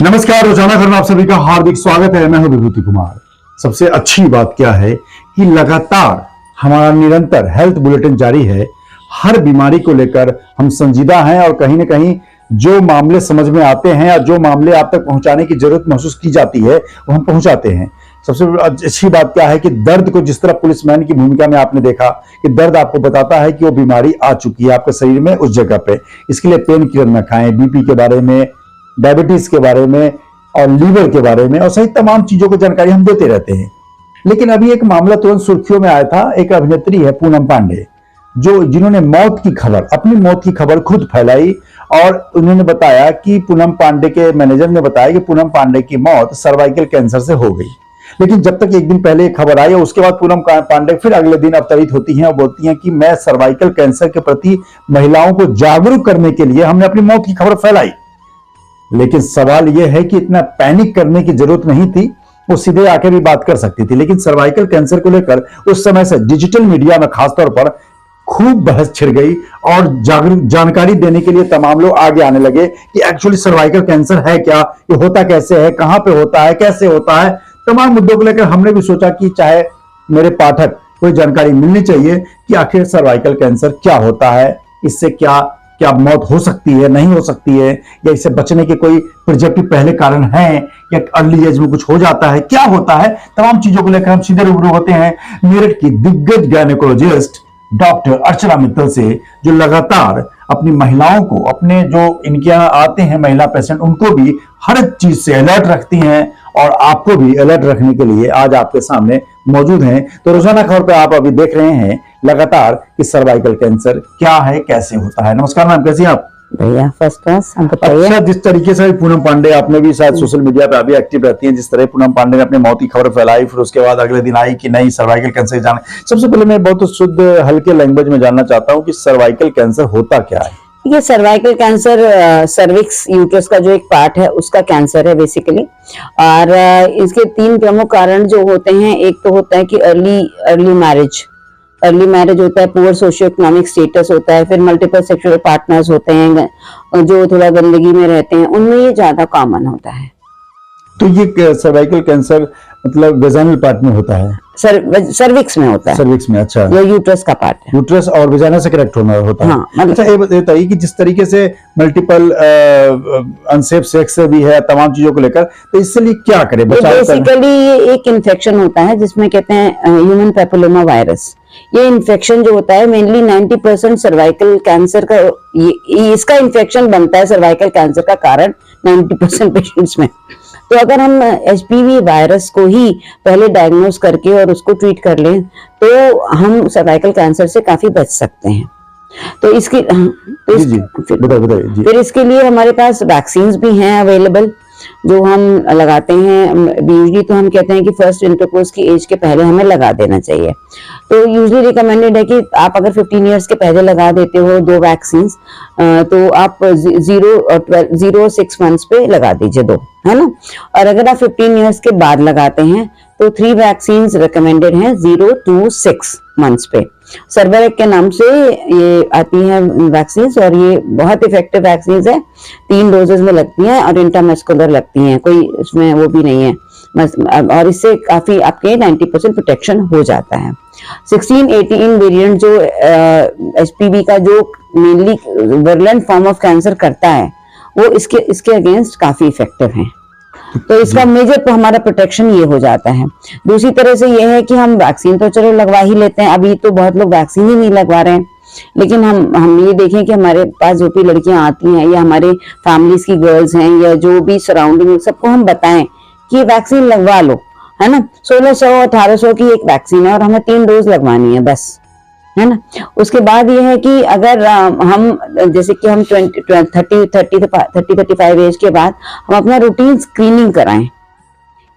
नमस्कार, रोजाना घर में आप सभी का हार्दिक स्वागत है। मैं हूं विभूति कुमार। सबसे अच्छी बात क्या है कि लगातार हमारा निरंतर हेल्थ बुलेटिन जारी है। हर बीमारी को लेकर हम संजीदा हैं और कहीं ना कहीं जो मामले समझ में आते हैं या जो मामले आप तक पहुंचाने की जरूरत महसूस की जाती है वो हम पहुंचाते हैं। सबसे अच्छी बात क्या है कि दर्द को जिस तरह पुलिसमैन की भूमिका में आपने देखा कि दर्द आपको बताता है कि वो बीमारी आ चुकी है आपके शरीर में उस जगह पे, इसके लिए पेन किलर न खाएं, बीपी के बारे में, डायबिटीज के बारे में और लीवर के बारे में और सही तमाम चीजों को जानकारी हम देते रहते हैं। लेकिन अभी एक मामला तुरंत सुर्खियों में आया था। एक अभिनेत्री है पूनम पांडे, जिन्होंने अपनी मौत की खबर खुद फैलाई और उन्होंने बताया कि पूनम पांडे के मैनेजर ने बताया कि पूनम पांडे की मौत सर्वाइकल कैंसर से हो गई। लेकिन जब तक एक दिन पहले खबर आई और उसके बाद पूनम पांडे फिर अगले दिन अवतरित होती हैं और बोलती हैं कि मैं सर्वाइकल कैंसर के प्रति महिलाओं को जागरूक करने के लिए हमने अपनी मौत की खबर फैलाई। लेकिन सवाल यह है कि इतना पैनिक करने की जरूरत नहीं थी, वो सीधे आके भी बात कर सकती थी। लेकिन सर्वाइकल कैंसर को लेकर उस समय से डिजिटल मीडिया में खासतौर पर खूब बहस छिड़ गई और जानकारी देने के लिए तमाम लोग आगे आने लगे कि एक्चुअली सर्वाइकल कैंसर है क्या, ये होता कैसे है, कहां पे होता है, कैसे होता है। तमाम मुद्दों को लेकर हमने भी सोचा कि चाहे मेरे पाठक कोई जानकारी मिलनी चाहिए कि आखिर सर्वाइकल कैंसर क्या होता है, इससे क्या क्या मौत हो सकती है, नहीं हो सकती है, या इससे बचने के कोई प्रोजेक्टिव पहले कारण हैं या अर्ली एज में कुछ हो जाता है, क्या होता है। तमाम चीजों को लेकर हम सीधे रूबरू होते हैं मेरठ की दिग्गज गायनेकोलॉजिस्ट डॉक्टर अर्चना मित्तल से, जो लगातार अपनी महिलाओं को, अपने जो इनके यहाँ आते हैं महिला पेशेंट, उनको भी हर चीज से अलर्ट रखती हैं और आपको भी अलर्ट रखने के लिए आज आपके सामने मौजूद हैं। तो रोजाना खबर पे आप अभी देख रहे हैं लगातार कि सर्वाइकल कैंसर क्या है, कैसे होता है। नमस्कार मैम, कैसी हैं आप? भैया फर्स्ट क्लास, हम बताइए। अच्छा, जिस तरीके से पूनम पांडे, आपने भी शायद सोशल मीडिया पे अभी एक्टिव रहती हैं, जिस तरह पूनम पांडे ने अपनी मौत की खबर फैलाई, फिर उसके बाद अगले दिन आई कि नहीं सर्वाइकल कैंसर जाना। सबसे पहले मैं बहुत शुद्ध हल्के लैंग्वेज में जानना चाहता हूँ कि सर्वाइकल कैंसर होता क्या है? ये सर्वाइकल कैंसर सर्विक्स यूट्रस का जो एक पार्ट है उसका कैंसर है बेसिकली। और इसके तीन प्रमुख कारण जो होते हैं, एक तो होता है कि अर्ली मैरिज होता है, पुअर सोशियो इकोनॉमिक स्टेटस होता है, फिर मल्टीपल सेक्सुअल पार्टनर्स होते हैं जो थोड़ा गंदगी में रहते हैं, उनमें ये ज्यादा कॉमन होता है। तो ये सर्वाइकल कैंसर मतलब वेजाइनल पार्ट में होता है? सर्विक्स में होता है। सर्विक्स में, अच्छा। ये यूट्रस का पार्ट है। यूट्रस और वेजाइना से कनेक्ट होता है। हाँ, मतलब अच्छा, ये बताइए कि जिस तरीके से मल्टीपल अनसेफ सेक्स भी है तमाम चीजों को लेकर, तो इससे लिए क्या करें? बेसिकली ये एक इन्फेक्शन होता है जिसमें कहते हैं ह्यूमन पैपिलोमा वायरस। ये इन्फेक्शन जो होता है मेनली 90% सर्वाइकल कैंसर का, इसका इन्फेक्शन बनता है सर्वाइकल कैंसर का कारण 90% पेशेंट्स में। तो अगर हम एचपीवी वायरस को ही पहले डायग्नोज करके और उसको ट्रीट कर लें तो हम सर्वाइकल कैंसर से काफी बच सकते हैं। तो फिर इसके लिए हमारे पास वैक्सीन्स भी हैं अवेलेबल जो हम लगाते हैं। यूजली तो हम कहते हैं कि फर्स्ट इंटरकोर्स की एज के पहले हमें लगा देना चाहिए। तो यूजली रिकमेंडेड है कि आप अगर 15 इयर्स के पहले लगा देते हो 2 वैक्सीन्स, तो आप 0 और 6 मंथ्स पे लगा दीजिए 2, है ना। और अगर आप 15 इयर्स के बाद लगाते हैं तो 3 वैक्सीन्स रिकमेंडेड हैं 0 to 6 मंथ्स पे। सर्वरेक के नाम से ये आती हैं वैक्सीन्स और ये बहुत इफेक्टिव वैक्सीन्स है। 3 डोजेस में लगती हैं और इंट्रामस्कुलर लगती हैं, कोई इसमें वो भी नहीं है। और इससे काफी आपके 90% प्रोटेक्शन हो जाता है। 16-18 वेरिएंट जो एचपीवी का जो मेनली वर्लेंट फॉर्म ऑफ कैंसर करता है वो इसके अगेंस्ट काफी इफेक्टिव है। तो इसका मेजर हमारा प्रोटेक्शन ये हो जाता है। दूसरी तरह से ये है कि हम वैक्सीन तो चलो लगवा ही लेते हैं, अभी तो बहुत लोग वैक्सीन ही नहीं लगवा रहे हैं। लेकिन हम ये देखें कि हमारे पास जो भी लड़कियां आती हैं या हमारे फैमिलीज की गर्ल्स हैं या जो भी सराउंडिंग, सबको हम बताएं कि वैक्सीन लगवा लो, है ना। 1600-1800 की एक वैक्सीन है और हमें 3 डोज लगवानी है बस, है ना। उसके बाद ये है कि अगर हम जैसे कि हम 30-35 एज के बाद हम अपना रूटीन स्क्रीनिंग कराएं।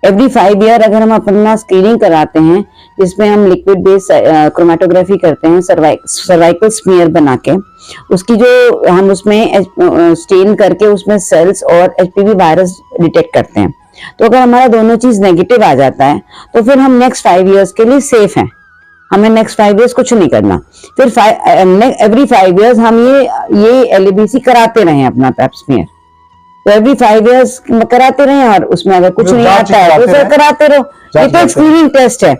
एवरी 5 ईयर अगर हम अपना स्क्रीनिंग कराते हैं जिसमें हम लिक्विड बेस्ड क्रोमेटोग्राफी करते हैं, सर्वाइकल स्मीयर बना के, उसकी जो हम उसमें स्टेन करके उसमें सेल्स और एचपीवी वायरस डिटेक्ट करते हैं। तो अगर हमारा दोनों चीज नेगेटिव आ जाता है तो फिर हम नेक्स्ट 5 ईयर्स के लिए सेफ हैं, हमें नेक्स्ट 5 ईयर्स कुछ नहीं करना। फिर एवरी 5 ईयर्स हम ये LABC कराते रहे अपना पैप स्मीयर। तो एवरी 5 years कराते रहे, और उसमें अगर कुछ नहीं जांच आता है तो फिर कराते रहो। ये तो स्क्रीनिंग टेस्ट है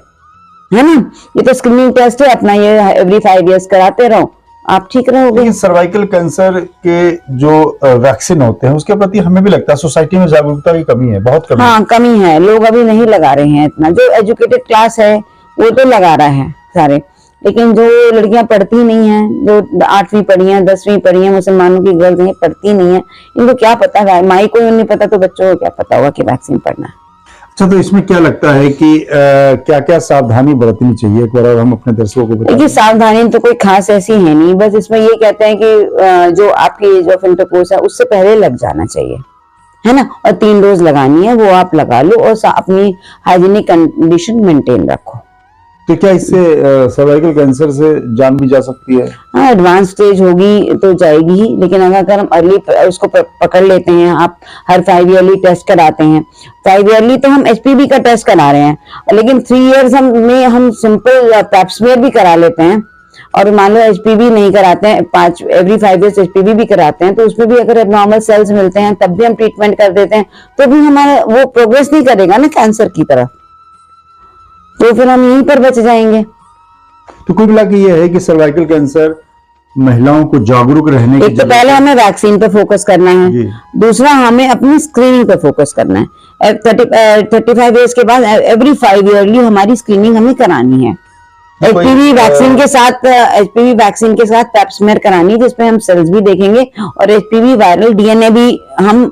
ना, ये तो स्क्रीनिंग टेस्ट है अपना, ये एवरी 5 years कराते रहो, आप ठीक रहोगे। लेकिन सर्वाइकल कैंसर के जो वैक्सीन होते हैं उसके प्रति हमें भी लगता है सोसाइटी में जागरूकता की कमी है, बहुत कमी हाँ, कमी है, लोग अभी नहीं लगा रहे हैं इतना। जो एजुकेटेड क्लास है वो तो लगा रहा है सारे, लेकिन जो लड़कियां पढ़ती नहीं है, जो 8वीं पढ़ी हैं 10वीं पढ़ी हैं, मुसलमानों की गर्ल्स हैं पढ़ती नहीं है, इनको क्या पता, माई को नहीं पता तो बच्चों को क्या पता होगा कि वैक्सीन पढ़ना है। अच्छा, तो इसमें क्या लगता है कि क्या क्या सावधानी बरतनी चाहिए, एक बार और हम अपने दर्शकों को बताएं। देखिए, सावधानी तो कोई खास ऐसी है नहीं, बस इसमें ये कहते हैं कि जो आपकी एज ऑफ इंटरकोर्स है उससे पहले लग जाना चाहिए, है ना, और 3 डोज लगानी है, वो आप लगा लो और अपनी हाइजीनिक कंडीशन मेंटेन रखो। तो क्या इससे सर्वाइकल कैंसर से जान भी जा सकती है? हाँ, एडवांस स्टेज होगी तो जाएगी ही, लेकिन अगर हम अर्ली उसको पकड़ लेते हैं, आप हर 5 ईयरली टेस्ट कराते हैं, 5 ईयरली तो हम एचपीवी का टेस्ट करा रहे हैं, लेकिन 3 इयर्स हम सिंपल पैप्समेयर भी करा लेते हैं, और मान लो एचपीवी नहीं कराते हैं, एवरी 5 years एचपीवी भी कराते हैं, तो उसमें भी अगर एबनॉर्मल सेल्स मिलते हैं तब भी हम ट्रीटमेंट कर देते हैं, तो भी हमारा वो प्रोग्रेस नहीं करेगा ना कैंसर की तरफ, तो फिर हम यहीं पर बच जाएंगे। तो कुल मिला के ये है कि सर्वाइकल कैंसर महिलाओं को जागरूक रहने की एक तो पहले हमें वैक्सीन पे फोकस करना जी। है, दूसरा हमें अपनी स्क्रीनिंग पे फोकस करना है। 35 years के बाद एवरी 5 ईयरली हमारी स्क्रीनिंग हमें करानी है, एचपीवी वैक्सीन के साथ पैप्समेयर करानी है, जिसमें हम सेल्स भी देखेंगे और एचपीवी वायरल डीएनए भी हम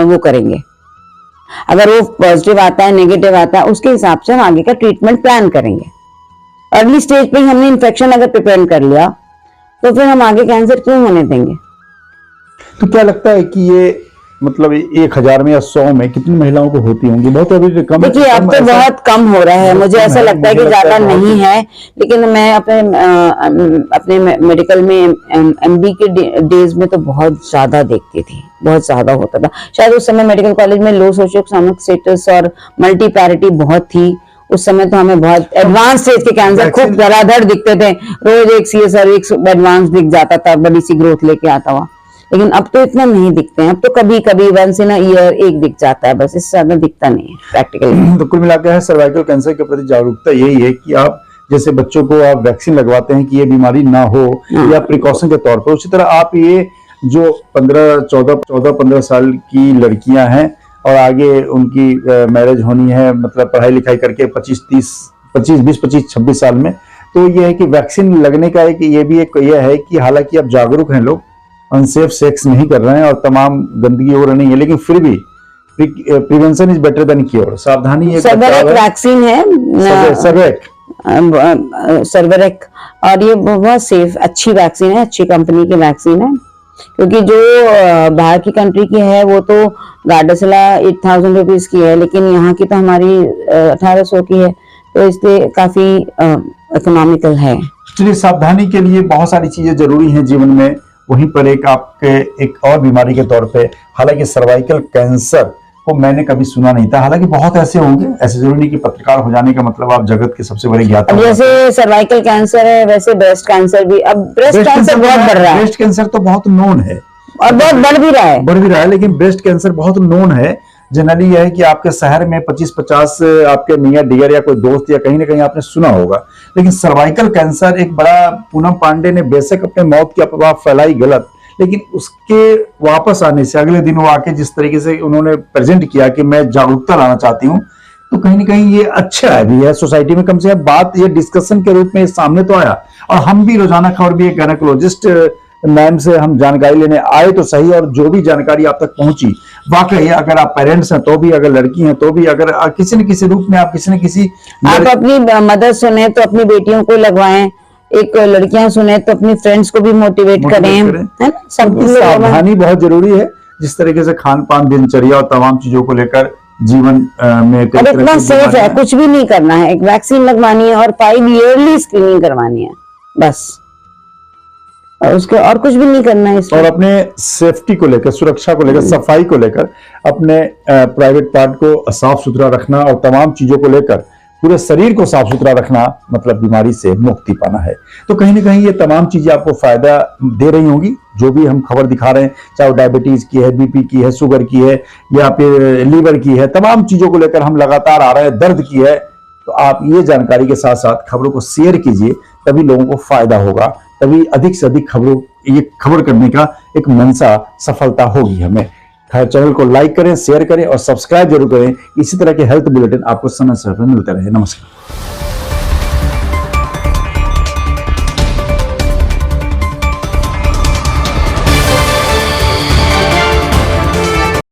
वो करेंगे। अगर वो पॉजिटिव आता है नेगेटिव आता है, उसके हिसाब से हम आगे का ट्रीटमेंट प्लान करेंगे। अर्ली स्टेज पे हमने इन्फेक्शन अगर प्रिपेयर कर लिया तो फिर हम आगे कैंसर क्यों होने देंगे। तो क्या लगता है कि ये मतलब 1000 में या 100 में कितनी महिलाओं को होती होंगी? बहुत अभी कम। देखिए, अब तो बहुत कम हो रहा है, मुझे ऐसा लगता है कि ज्यादा नहीं है, लेकिन मैं अपने मेडिकल में एमडी के डेज में तो बहुत ज्यादा देखती थी, बहुत ज्यादा होता था। शायद उस समय मेडिकल कॉलेज में लो सोशियो इकोनॉमिक स्टेटस और मल्टीपैरिटी बहुत थी, उस समय तो हमें बहुत एडवांस स्टेज के कैंसर खूब धड़ाधड़ दिखते थे, रोज एक सीएसआर एक एडवांस दिख जाता था, बड़ी सी ग्रोथ लेके आता हुआ, लेकिन अब तो इतना नहीं दिखते हैं, अब तो कभी कभी वंस इन अ ईयर एक दिख जाता है, बस इससे ज्यादा दिखता नहीं है प्रैक्टिकली। तो कुल मिलाकर है सर्वाइकल कैंसर के प्रति जागरूकता यही है कि आप जैसे बच्चों को आप वैक्सीन लगवाते हैं कि ये बीमारी ना हो या प्रिकॉशन के तौर पर, उसी तरह आप ये जो 14-15 साल की लड़कियां हैं और आगे उनकी मैरिज होनी है, मतलब पढ़ाई लिखाई करके 25-26 साल में, तो ये है कि वैक्सीन लगने का एक ये भी एक ये है कि हालांकि अब जागरूक हैं लोग, अनसेफ सेक्स नहीं कर रहे हैं और तमाम गंदगी हो रही नहीं है, लेकिन फिर भी prevention is better than cure. सावधानी एक वैक्सीन है सर्वेरेक, और ये बहुत सेफ अच्छी वैक्सीन है, अच्छी कंपनी की वैक्सीन है, क्योंकि जो बाहर की कंट्री की है वो तो गार्डासिला 8000 रुपीज की है, लेकिन यहाँ की तो हमारी 1800 की है, तो इसलिए काफी इकोनॉमिकल है। चलिए, सावधानी के लिए बहुत सारी चीजें जरूरी हैं जीवन में, वहीं पर एक आपके एक और बीमारी के तौर पे, हालांकि सर्वाइकल कैंसर को मैंने कभी सुना नहीं था, हालांकि बहुत ऐसे होंगे, ऐसे जरूरी नहीं कि पत्रकार हो जाने का मतलब आप जगत के सबसे बड़े ज्ञाता। जैसे सर्वाइकल कैंसर है वैसे ब्रेस्ट कैंसर भी, अब ब्रेस्ट कैंसर बहुत बढ़ रहा है। ब्रेस्ट कैंसर तो बहुत नोन है और बहुत बढ़ भी रहा है, लेकिन ब्रेस्ट कैंसर बहुत नोन है। जनरली यह है कि आपके शहर में 25-50 आपके नियर डियर या कोई दोस्त या कहीं ना कहीं आपने सुना होगा, लेकिन सर्वाइकल कैंसर एक बड़ा, पूनम पांडे ने बेशक अपने मौत की अफवाह फैलाई गलत, लेकिन उसके वापस आने से अगले दिन वो आके जिस तरीके से उन्होंने प्रेजेंट किया कि मैं जागरूकता लाना चाहती हूँ, तो कहीं ना कहीं ये अच्छा भी है सोसाइटी में, कम से कम बात ये डिस्कशन के रूप में सामने तो आया, और हम भी रोजाना खबर भी एक गायनेकोलॉजिस्ट मैम से हम जानकारी लेने आए तो सही, और जो भी जानकारी आप तक पहुंची वाकई, अगर आप पेरेंट्स हैं तो भी, अगर लड़की हैं तो भी, अगर किसी न किसी रूप में आप किसी न किसी, आप अपनी मदर सुने तो अपनी बेटियों को लगवाएं, एक लड़कियां सुने तो अपनी फ्रेंड्स को भी मोटिवेट करें, है ना। सब सावधानी बहुत जरूरी है, जिस तरीके से खान पान, दिनचर्या और तमाम चीजों को लेकर जीवन में इतना सेफ है, कुछ भी नहीं करना है, एक वैक्सीन लगवानी है और 5 ईयरली स्क्रीनिंग करवानी है बस, और उसके और कुछ भी नहीं करना है। और अपने सेफ्टी को लेकर, सुरक्षा को लेकर, सफाई को लेकर, अपने प्राइवेट पार्ट को साफ सुथरा रखना और तमाम चीजों को लेकर पूरे शरीर को साफ सुथरा रखना मतलब बीमारी से मुक्ति पाना है। तो कहीं ना कहीं ये तमाम चीजें आपको फायदा दे रही होंगी, जो भी हम खबर दिखा रहे हैं, चाहे वो डायबिटीज की है, बीपी की है, शुगर की है, या फिर लीवर की है, तमाम चीजों को लेकर हम लगातार आ रहे हैं, दर्द की है। तो आप ये जानकारी के साथ साथ खबरों को शेयर कीजिए, तभी लोगों को फायदा होगा, तभी अधिक से अधिक खबरों ये खबर करने का एक मंशा सफलता होगी हमें। खैर, चैनल को लाइक करें, शेयर करें और सब्सक्राइब जरूर करें। इसी तरह के हेल्थ बुलेटिन आपको समय समय पर मिलते रहे। नमस्कार।